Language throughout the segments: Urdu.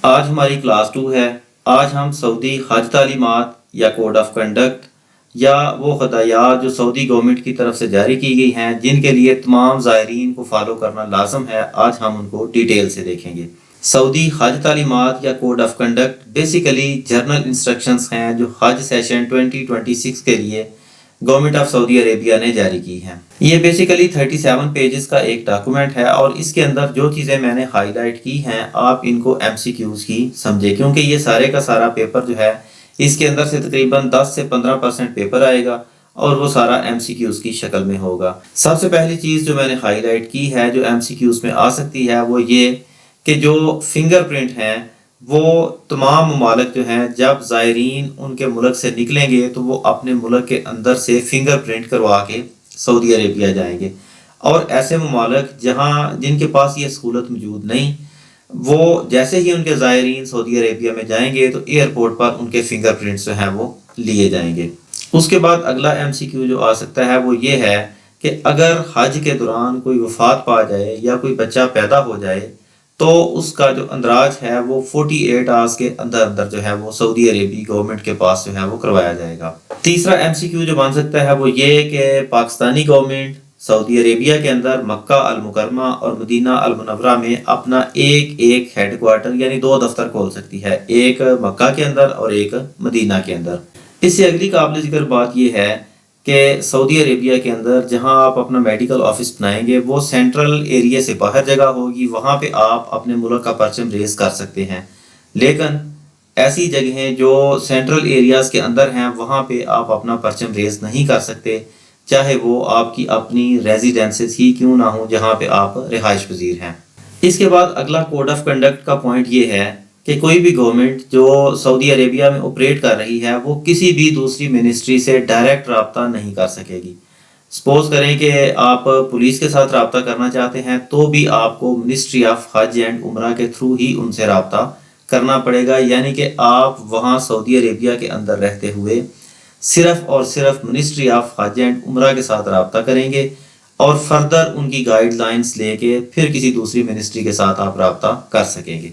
آج ہماری کلاس 2 ہے۔ آج ہم سعودی حج تعلیمات یا کوڈ آف کنڈکٹ یا وہ ہدایات جو سعودی گورنمنٹ کی طرف سے جاری کی گئی ہیں جن کے لیے تمام زائرین کو فالو کرنا لازم ہے، آج ہم ان کو ڈیٹیل سے دیکھیں گے۔ سعودی حج تعلیمات یا code of conduct basically general instructions ہیں جو حج سیشن 2026 کے لیے گورنمنٹ آف سعودی عربیہ نے جاری کی ہیں۔ یہ بیسیکلی 37 پیجز کا ایک ڈاکومنٹ ہے اور اس کے اندر جو چیزیں میں نے ہائی لائٹ کی ہیں آپ ان کو ایم سی کیوز کی سمجھے، کیونکہ یہ سارے کا سارا پیپر جو ہے اس کے اندر سے تقریباً 10 سے 15% پیپر آئے گا اور وہ سارا ایم سی کیوز کی شکل میں ہوگا۔ سب سے پہلی چیز جو میں نے ہائی لائٹ کی ہے جو ایم سی کیوز میں آ سکتی ہے وہ یہ کہ جو فنگر پرنٹ ہیں وہ تمام ممالک جو ہیں جب زائرین ان کے ملک سے نکلیں گے تو وہ اپنے ملک کے اندر سے فنگر پرنٹ کروا کے سعودی عربیہ جائیں گے، اور ایسے ممالک جن کے پاس یہ سہولت موجود نہیں، وہ جیسے ہی ان کے زائرین سعودی عربیہ میں جائیں گے تو ایئرپورٹ پر ان کے فنگر پرنٹس جو ہیں وہ لیے جائیں گے۔ اس کے بعد اگلا ایم سی کیو جو آ سکتا ہے وہ یہ ہے کہ اگر حج کے دوران کوئی وفات پا جائے یا کوئی بچہ پیدا ہو جائے تو اس کا جو اندراج ہے وہ 48 آورز کے اندر جو ہے وہ سعودی عربی گورنمنٹ کے پاس جو ہے وہ کروایا جائے گا۔ تیسرا ایم سی کیو جو بن سکتا ہے وہ یہ کہ پاکستانی گورنمنٹ سعودی عربیہ کے اندر مکہ المکرمہ اور مدینہ المنورہ میں اپنا ایک ہیڈ کوارٹر یعنی 2 دفتر کھول سکتی ہے، ایک مکہ کے اندر اور ایک مدینہ کے اندر۔ اس سے اگلی قابل ذکر بات یہ ہے کہ سعودی عربیہ کے اندر جہاں آپ اپنا میڈیکل آفس بنائیں گے وہ سینٹرل ایریا سے باہر جگہ ہوگی، وہاں پہ آپ اپنے ملک کا پرچم ریز کر سکتے ہیں، لیکن ایسی جگہیں جو سینٹرل ایریاز کے اندر ہیں وہاں پہ آپ اپنا پرچم ریز نہیں کر سکتے، چاہے وہ آپ کی اپنی ریزیڈنسز ہی کیوں نہ ہوں جہاں پہ آپ رہائش پذیر ہیں۔ اس کے بعد اگلا کوڈ آف کنڈکٹ کا پوائنٹ یہ ہے کہ کوئی بھی گورنمنٹ جو سعودی عربیہ میں آپریٹ کر رہی ہے وہ کسی بھی دوسری منسٹری سے ڈائریکٹ رابطہ نہیں کر سکے گی۔ سپوز کریں کہ آپ پولیس کے ساتھ رابطہ کرنا چاہتے ہیں تو بھی آپ کو منسٹری آف حج اینڈ عمرہ کے تھرو ہی ان سے رابطہ کرنا پڑے گا، یعنی کہ آپ وہاں سعودی عربیہ کے اندر رہتے ہوئے صرف اور صرف منسٹری آف حج اینڈ عمرہ کے ساتھ رابطہ کریں گے اور فردر ان کی گائیڈ لائنز لے کے پھر کسی دوسری منسٹری کے ساتھ آپ رابطہ کر سکیں گے۔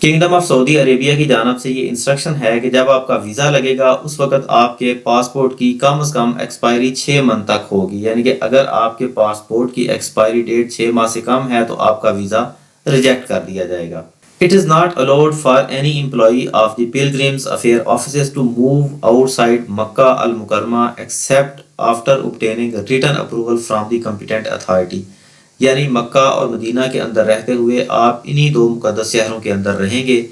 کنگڈم آف سعودی عربیہ کی جانب سے یہ انسٹرکشن ہے کہ جب آپ کا ویزا لگے گا اس وقت آپ کے پاسپورٹ کی کم از کم ایکسپائری 6 منتھ تک ہوگی، یعنی کہ اگر آپ کے پاسپورٹ کی ایکسپائری ڈیٹ 6 ماہ سے کم ہے تو آپ کا ویزا ریجیکٹ کر دیا جائے گا۔ It is not allowed for any employee of the Pilgrims Affairs offices to move outside Makkah al-Mukarramah except after obtaining a written approval from the competent authority۔ یعنی مکہ اور مدینہ کے اندر رہتے ہوئے آپ انہی 2 مقدس شہروں کے اندر رہیں گے۔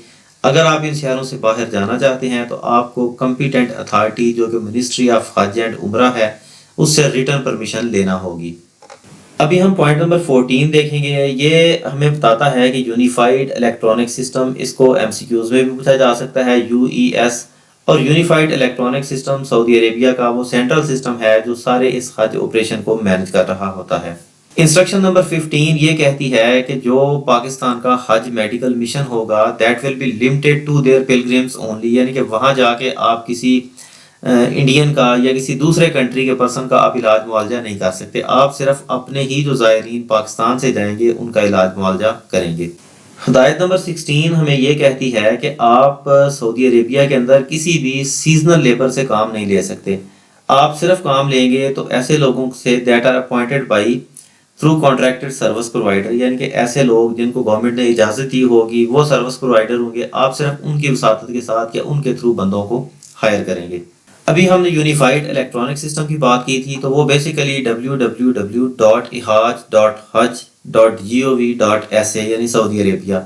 اگر آپ ان شہروں سے باہر جانا چاہتے ہیں تو آپ کو کمپیٹنٹ اتھارٹی جو کہ منسٹری آف حج اینڈ عمرہ ہے اس سے ریٹن پرمیشن لینا ہوگی۔ ابھی ہم پوائنٹ نمبر 14 دیکھیں گے۔ یہ ہمیں بتاتا ہے کہ یونیفائڈ الیکٹرانک سسٹم، اس کو ایم سی کیوز میں بھی پوچھا جا سکتا ہے، یو ای ایس، اور یونیفائڈ الیکٹرانک سسٹم سعودی عربیہ کا وہ سینٹرل سسٹم ہے جو سارے اس حج آپریشن کو مینج کر رہا ہوتا ہے۔ انسٹرکشن نمبر 15 یہ کہتی ہے کہ جو پاکستان کا حج میڈیکل مشن ہوگا that will be limited to their pilgrims only, یعنی کہ وہاں جا کے آپ کسی انڈین کا یا کسی دوسرے کنٹری کے پرسن کا آپ علاج معالجہ نہیں کر سکتے، آپ صرف اپنے ہی جو زائرین پاکستان سے جائیں گے ان کا علاج معالجہ کریں گے۔ ہدایت نمبر 16 ہمیں یہ کہتی ہے کہ آپ سعودی عربیہ کے اندر کسی بھی سیزنل لیبر سے کام نہیں لے سکتے، آپ صرف کام لیں گے تو ایسے لوگوں سے that are appointed by through contracted service provider, یعنی کہ ایسے لوگ جن کو گورنمنٹ نے اجازت دی ہوگی وہ سروس پرووائڈر ہوں گے، آپ صرف ان کی وساطت کے ساتھ یا ان کے تھرو بندوں کو ہائر کریں گے۔ ابھی ہم نے یونیفائڈ الیکٹرانک سسٹم کی بات کی تھی تو وہ بیسیکلی www.ihaj.haj.gov.sa یعنی سعودی عربیہ،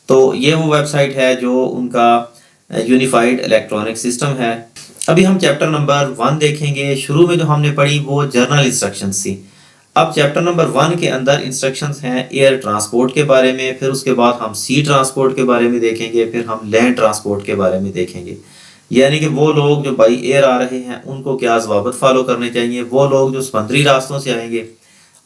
تو یہ وہ ویب سائٹ ہے جو ان کا یونیفائڈ الیکٹرانک سسٹم ہے۔ ابھی ہم چیپٹر نمبر 1 دیکھیں گے۔ شروع میں جو ہم نے پڑھی وہ جرنل انسٹرکشنز تھی۔ اب چیپٹر نمبر 1 کے اندر انسٹرکشنز ہیں ایئر ٹرانسپورٹ کے بارے میں، پھر اس کے بعد ہم سی ٹرانسپورٹ کے بارے میں دیکھیں گے، پھر ہم لینڈ ٹرانسپورٹ کے بارے میں دیکھیں گے، یعنی کہ وہ لوگ جو بائی ایئر آ رہے ہیں ان کو کیا ضوابط فالو کرنے چاہیے، وہ لوگ جو سمندری راستوں سے آئیں گے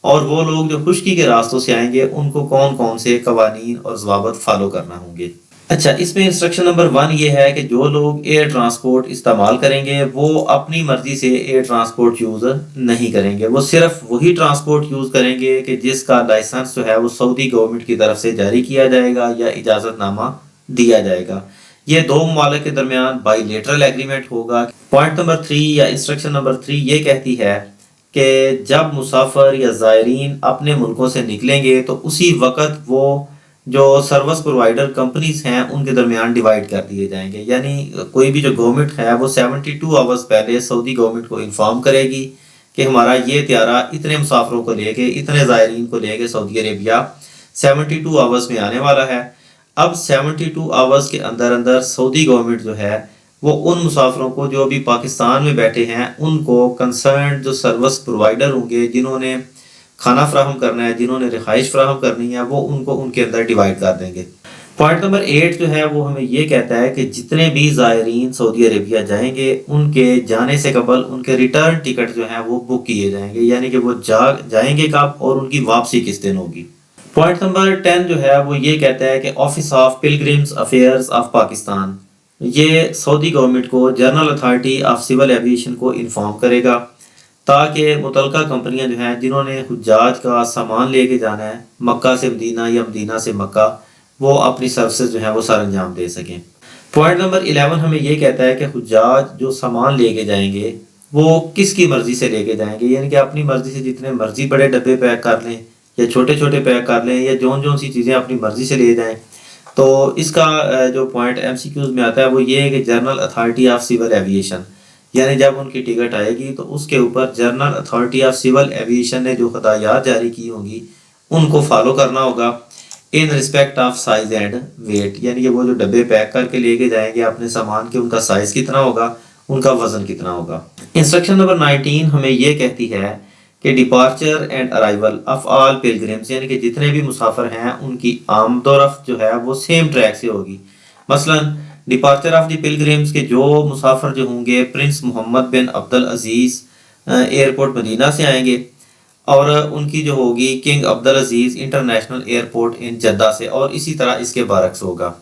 اور وہ لوگ جو خشکی کے راستوں سے آئیں گے ان کو کون کون سے قوانین اور ضوابط فالو کرنا ہوں گے۔ اچھا، اس میں انسٹرکشن نمبر 1 یہ ہے کہ جو لوگ ایئر ٹرانسپورٹ استعمال کریں گے وہ اپنی مرضی سے ایئر ٹرانسپورٹ یوز نہیں کریں گے، وہ صرف وہی ٹرانسپورٹ یوز کریں گے کہ جس کا لائسنس جو ہے وہ سعودی گورنمنٹ کی طرف سے جاری کیا جائے گا یا اجازت نامہ دیا جائے گا۔ یہ دو ممالک کے درمیان بائی لیٹرل ایگریمنٹ ہوگا۔ پوائنٹ نمبر 3 یا انسٹرکشن نمبر 3 یہ کہتی ہے کہ جب مسافر یا زائرین اپنے ملکوں سے نکلیں گے تو اسی وقت وہ جو سروس پرووائڈر کمپنیز ہیں ان کے درمیان ڈیوائیڈ کر دیے جائیں گے، یعنی کوئی بھی جو گورنمنٹ ہے وہ 72 آورز پہلے سعودی گورنمنٹ کو انفارم کرے گی کہ ہمارا یہ طیارہ اتنے مسافروں کو لے کے اتنے زائرین کو لے کے سعودی عربیہ 72 آورز میں آنے والا ہے۔ اب 72 آورز کے اندر اندر سعودی گورنمنٹ جو ہے وہ ان مسافروں کو جو ابھی پاکستان میں بیٹھے ہیں ان کو کنسرنڈ جو سروس پرووائڈر ہوں گے جنہوں نے کھانا فراہم کرنا ہے، جنہوں نے رہائش فراہم کرنی ہے، وہ ان کو ان کے اندر ڈیوائیڈ کر دیں گے۔ پوائنٹ نمبر 8 جو ہے وہ ہمیں یہ کہتا ہے کہ جتنے بھی زائرین سعودی عربیہ جائیں گے ان کے جانے سے قبل ان کے ریٹرن ٹکٹ جو ہیں وہ بک کیے جائیں گے، یعنی کہ وہ جائیں گے کب اور ان کی واپسی کس دن ہوگی۔ پوائنٹ نمبر 10 جو ہے وہ یہ کہتا ہے کہ office of pilgrims affairs of Pakistan یہ سعودی گورنمنٹ کو general authority of civil aviation کو انفارم کرے گا تاکہ متعلقہ کمپنیاں جو ہیں جنہوں نے حجاج کا سامان لے کے جانا ہے مکہ سے مدینہ یا مدینہ سے مکہ، وہ اپنی سروسز جو ہیں وہ سر انجام دے سکیں۔ پوائنٹ نمبر 11 ہمیں یہ کہتا ہے کہ حجاج جو سامان لے کے جائیں گے وہ کس کی مرضی سے لے کے جائیں گے، یعنی کہ اپنی مرضی سے جتنے مرضی بڑے ڈبے پیک کر لیں یا چھوٹے چھوٹے پیک کر لیں یا جون سی چیزیں اپنی مرضی سے لے جائیں۔ تو اس کا جو پوائنٹ MCQs میں آتا ہے وہ یہ ہے کہ General authority of civil Aviation, یعنی جب ان کی ٹکٹ آئے گی تو اس کے اوپر General authority of civil Aviation نے جو ہدایات جاری کی ہوں گی ان کو فالو کرنا ہوگا in respect of size and weight, یعنی کہ وہ جو ڈبے پیک کر کے لے کے جائیں گے اپنے سامان کے ان کا سائز کتنا ہوگا، ان کا وزن کتنا ہوگا۔ انسٹرکشن نمبر 19 ہمیں یہ کہتی ہے کہ departure and arrival of all pilgrims, یعنی کہ جتنے بھی مسافر ہیں ان کی آمد و رفت جو ہے وہ سیم ٹریک سے ہوگی۔ مثلا ڈپارچر آف دی پلگرمز کے جو مسافر جو ہوں گے Prince Muhammad bin Abdulaziz Airport Medina سے آئیں گے، اور ان کی جو ہوگی King Abdulaziz International Airport in Jeddah سے، اور اسی طرح اس کے برعکس ہوگا۔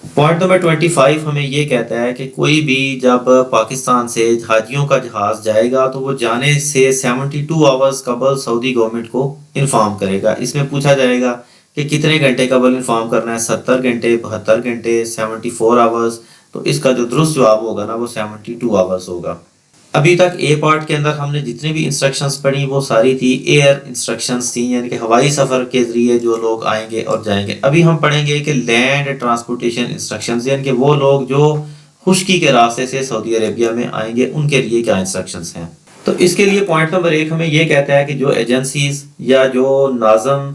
پوائنٹ نمبر 25 ہمیں یہ کہتا ہے کہ کوئی بھی جب پاکستان سے حاجیوں کا جہاز جائے گا تو وہ جانے سے 72 آورز قبل سعودی گورنمنٹ کو انفارم کرے گا۔ اس میں پوچھا جائے گا کہ کتنے گھنٹے قبل انفارم کرنا ہے، 70 گھنٹے، 72 گھنٹے، 74 آورز، تو اس کا جو درست جواب ہوگا نا وہ 72 آورز ہوگا۔ ابھی تک اے پارٹ کے اندر ہم نے جتنی بھی انسٹرکشنز پڑھی وہ ساری تھی ایئر انسٹرکشنز تھیں، یعنی کہ ہوائی سفر کے ذریعے جو لوگ آئیں گے اور جائیں گے۔ ابھی ہم پڑھیں گے کہ لینڈ ٹرانسپورٹیشن انسٹرکشنز، یعنی کہ وہ لوگ جو خشکی کے راستے سے سعودی عربیہ میں آئیں گے ان کے لیے کیا انسٹرکشنز ہیں۔ تو اس کے لیے پوائنٹ نمبر 1 ہمیں یہ کہتا ہے کہ جو ایجنسیز یا جو ناظم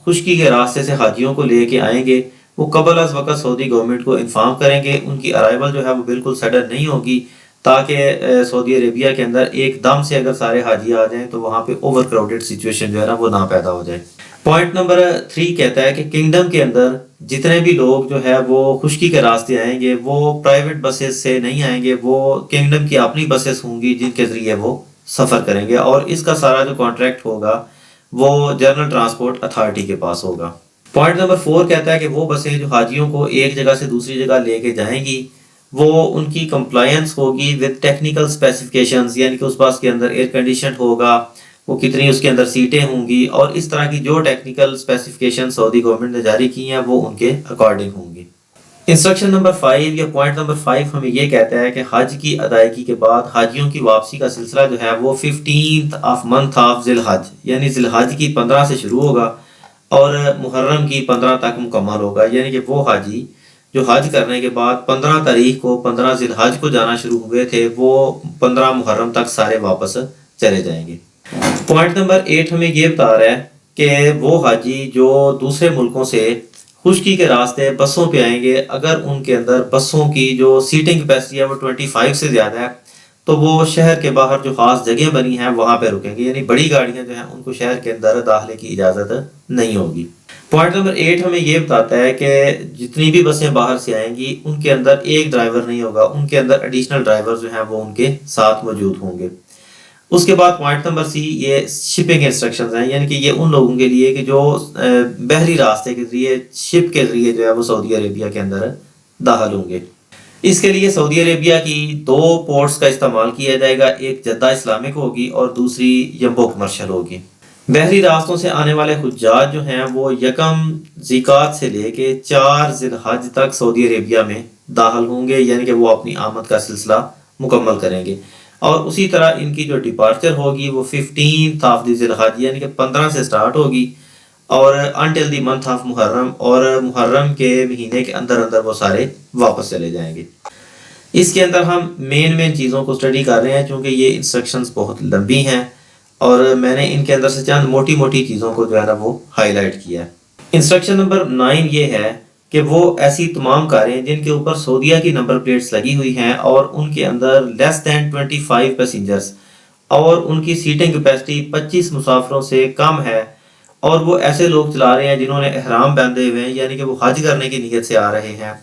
خشکی کے راستے سے حاجیوں کو لے کے آئیں گے وہ قبل از وقت سعودی گورنمنٹ کو انفارم کریں گے، ان کی ارائیول جو ہے وہ بالکل سڈن نہیں ہوگی تاکہ سعودی عربیہ کے اندر ایک دم سے اگر سارے حاجی آ جائیں تو وہاں پہ اوور کراؤڈڈ سچویشن جو ہے نا وہ نہ پیدا ہو جائے۔ پوائنٹ نمبر 3 کہتا ہے کہ کنگڈم کے اندر جتنے بھی لوگ جو ہے وہ خشکی کے راستے آئیں گے وہ پرائیویٹ بسز سے نہیں آئیں گے، وہ کنگڈم کی اپنی بسز ہوں گی جن کے ذریعے وہ سفر کریں گے، اور اس کا سارا جو کانٹریکٹ ہوگا وہ جنرل ٹرانسپورٹ اتھارٹی کے پاس ہوگا۔ پوائنٹ نمبر 4 کہتا ہے کہ وہ بسیں جو حاجیوں کو ایک جگہ سے دوسری جگہ لے کے جائیں گی وہ ان کی کمپلائنس ہوگی وتھ ٹیکنیکل اسپیسیفکیشنز، یعنی کہ اس بس کے اندر ایئر کنڈیشنڈ ہوگا، وہ کتنی اس کے اندر سیٹیں ہوں گی، اور اس طرح کی جو ٹیکنیکل اسپیسیفکیشن سعودی گورنمنٹ نے جاری کی ہیں وہ ان کے اکارڈنگ ہوں گی۔ انسٹرکشن نمبر 5 یا پوائنٹ نمبر 5 ہمیں یہ کہتا ہے کہ حج کی ادائیگی کے بعد حاجیوں کی واپسی کا سلسلہ جو ہے وہ 15th آف منتھ آف ذی الحج، یعنی ذی الحج کی 15 سے شروع ہوگا اور محرم کی 15 تک مکمل ہوگا، یعنی کہ وہ حاجی جو حج کرنے کے بعد 15 تاریخ کو 15 ذی الحج کو جانا شروع ہوئے تھے وہ 15 محرم تک سارے واپس چلے جائیں گے۔ پوائنٹ نمبر 8 ہمیں یہ بتا رہا ہے کہ وہ حاجی جو دوسرے ملکوں سے خشکی کے راستے بسوں پہ آئیں گے، اگر ان کے اندر بسوں کی جو سیٹنگ کیپیسٹی ہے وہ 25 سے زیادہ ہے تو وہ شہر کے باہر جو خاص جگہ بنی ہیں وہاں پہ رکیں گے، یعنی بڑی گاڑیاں جو ہیں ان کو شہر کے اندر داخلے کی اجازت نہیں ہوگی۔ پوائنٹ نمبر 8 ہمیں یہ بتاتا ہے کہ جتنی بھی بسیں باہر سے آئیں گی ان کے اندر ایک ڈرائیور نہیں ہوگا، ان کے اندر ایڈیشنل ڈرائیور جو ہیں وہ ان کے ساتھ موجود ہوں گے۔ اس کے بعد پوائنٹ نمبر سی یہ شپنگ انسٹرکشنز ہیں، یعنی کہ یہ ان لوگوں کے لیے کہ جو بحری راستے کے ذریعے شپ کے ذریعے جو ہے وہ سعودی عربیہ کے اندر داخل ہوں گے۔ اس کے لیے سعودی عربیہ کی 2 پورٹس کا استعمال کیا جائے گا، ایک جدہ اسلامک ہوگی اور دوسری یمبو کمرشل ہوگی۔ بحری راستوں سے آنے والے حجاج جو ہیں وہ یکم ذیقات سے لے کے 4 ذی الحج تک سعودی عربیہ میں داخل ہوں گے، یعنی کہ وہ اپنی آمد کا سلسلہ مکمل کریں گے، اور اسی طرح ان کی جو ڈپارچر ہوگی وہ 15 آف ذی الحج یعنی کہ 15 سے سٹارٹ ہوگی، اور انٹل دی منتھ آف محرم، اور محرم کے مہینے کے اندر اندر وہ سارے واپس چلے جائیں گے۔ اس کے اندر ہم مین چیزوں کو سٹڈی کر رہے ہیں چونکہ یہ انسٹرکشنز بہت لمبی ہیں، اور میں نے ان کے اندر سے چند موٹی چیزوں کو جو ہے نا وہ ہائی لائٹ کیا ہے۔ انسٹرکشن نمبر 9 یہ ہے کہ وہ ایسی تمام کاریں جن کے اوپر سعودیہ کی نمبر پلیٹس لگی ہوئی ہیں اور ان کے اندر لیس دین 25 پیسنجرز اور ان کی سیٹنگ کیپیسٹی 25 مسافروں سے کم ہے، اور وہ ایسے لوگ چلا رہے ہیں جنہوں نے احرام باندھے ہوئے ہیں، یعنی کہ وہ حج کرنے کی نیت سے آ رہے ہیں،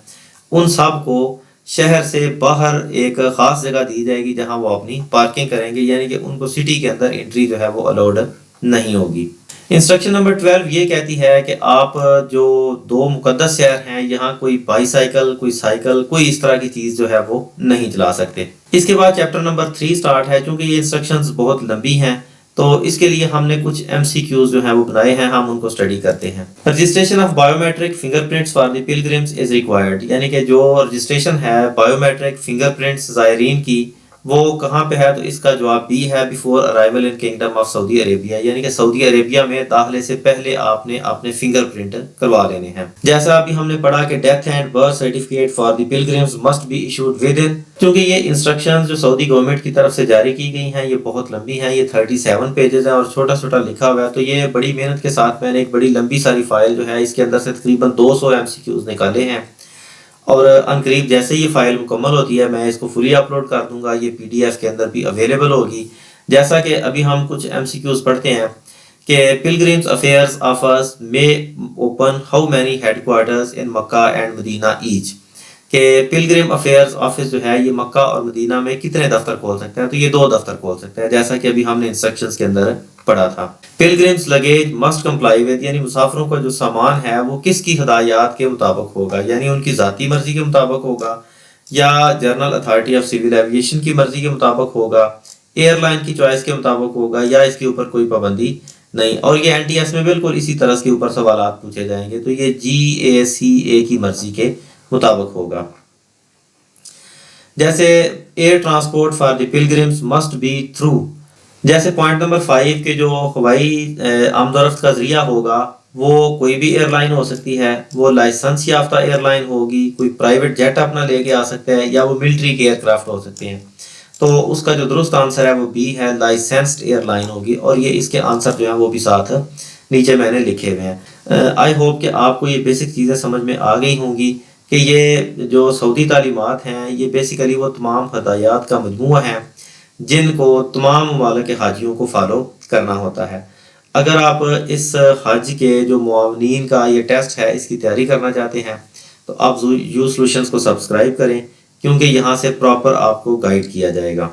ان سب کو شہر سے باہر ایک خاص جگہ دی جائے گی جہاں وہ اپنی پارکنگ کریں گے، یعنی کہ ان کو سٹی کے اندر انٹری جو ہے وہ الاؤڈ نہیں ہوگی۔ انسٹرکشن نمبر 12 یہ کہتی ہے کہ آپ جو 2 مقدس شہر ہیں یہاں کوئی بائی سائیکل، کوئی سائیکل، کوئی اس طرح کی چیز جو ہے وہ نہیں چلا سکتے۔ اس کے بعد چیپٹر نمبر 3 سٹارٹ ہے۔ چونکہ یہ انسٹرکشنز بہت لمبی ہیں تو اس کے لیے ہم نے کچھ MCQs جو ہیں وہ بنائے ہیں، ہم ان کو سٹڈی کرتے ہیں۔ Registration of biometric fingerprints for the pilgrims is required, یعنی کہ جو رجسٹریشن ہے بایو میٹرک فنگر پرنٹس زائرین کی وہ کہاں پہ ہے، تو اس کا جواب B ہے، before arrival in kingdom of Saudi Arabia, یعنی کہ سعودی عربیہ میں داخلے سے پہلے آپ نے اپنے فنگر پرنٹ کروا لینے ہیں۔ جیسا ابھی ہم نے پڑھا کہ death and birth certificate for the pilgrims must be issued within, کیونکہ یہ انسٹرکشنز جو سعودی گورنمنٹ کی طرف سے جاری کی گئی ہیں یہ بہت لمبی ہیں، یہ 37 پیجز ہیں اور چھوٹا لکھا ہوا ہے، تو یہ بڑی محنت کے ساتھ میں نے ایک بڑی لمبی ساری فائل جو ہے اس کے اندر سے تقریباً 200 MCQs نکالے ہیں، اور عنقریب جیسے یہ فائل مکمل ہوتی ہے میں اس کو فلی اپلوڈ کر دوں گا، یہ PDF کے اندر بھی اویلیبل ہوگی۔ جیسا کہ ابھی ہم کچھ MCQs پڑھتے ہیں کہ پلگرمز افیئرز آفس میں open how many headquarters in Mecca and Medina each, کہ پلگرم افیئرز آفس جو ہے یہ مکہ اور مدینہ میں کتنے دفتر کھول سکتا ہے، تو یہ 2 دفتر کھول سکتا ہے، جیسا کہ ابھی ہم نے انسٹرکشنز کے اندر پڑھا تھا۔ پلگرمز لگیج مسٹ کمپلائی ود، یعنی مسافروں کا جو سامان ہے وہ کس کی ہدایات کے مطابق ہوگا، یعنی ان کی ذاتی مرضی کے مطابق ہوگا یا General authority of civil Aviation کی مرضی کے مطابق ہوگا، ایئر لائن کی چوائس کے مطابق ہوگا، یا اس کے اوپر کوئی پابندی نہیں۔ اور یہ NTS میں بالکل اسی طرح کے اوپر سوالات پوچھے جائیں گے، تو یہ GACA کی مرضی کے مطابق ہوگا۔ جیسے air transport for the pilgrims must be through, جیسے پوائنٹ نمبر 5 کے جو ہوائی آمد و رفت کا ذریعہ ہوگا وہ کوئی بھی ایئر لائن ہو سکتی ہے، وہ لائسنس یافتہ ایئر لائن ہوگی، کوئی پرائیویٹ جیٹ اپنا لے کے آ سکتا ہے، یا وہ ملٹری کے ایئر کرافٹ ہو سکتے ہیں، تو اس کا جو درست آنسر ہے وہ B ہے، لائسنسڈ ایئر لائن ہوگی، اور یہ اس کے آنسر جو ہیں وہ بھی ساتھ نیچے میں نے لکھے ہوئے ہیں۔ آئی ہوپ کہ آپ کو یہ بیسک چیزیں سمجھ میں آ گئی ہوں گی کہ یہ جو سعودی تعلیمات ہیں یہ بیسیکلی وہ تمام ہدایات کا مجموعہ ہیں جن کو تمام ممالک کے حاجیوں کو فالو کرنا ہوتا ہے۔ اگر آپ اس حج کے جو معاونین کا یہ ٹیسٹ ہے اس کی تیاری کرنا چاہتے ہیں تو آپ یو سولوشنز کو سبسکرائب کریں، کیونکہ یہاں سے پراپر آپ کو گائیڈ کیا جائے گا۔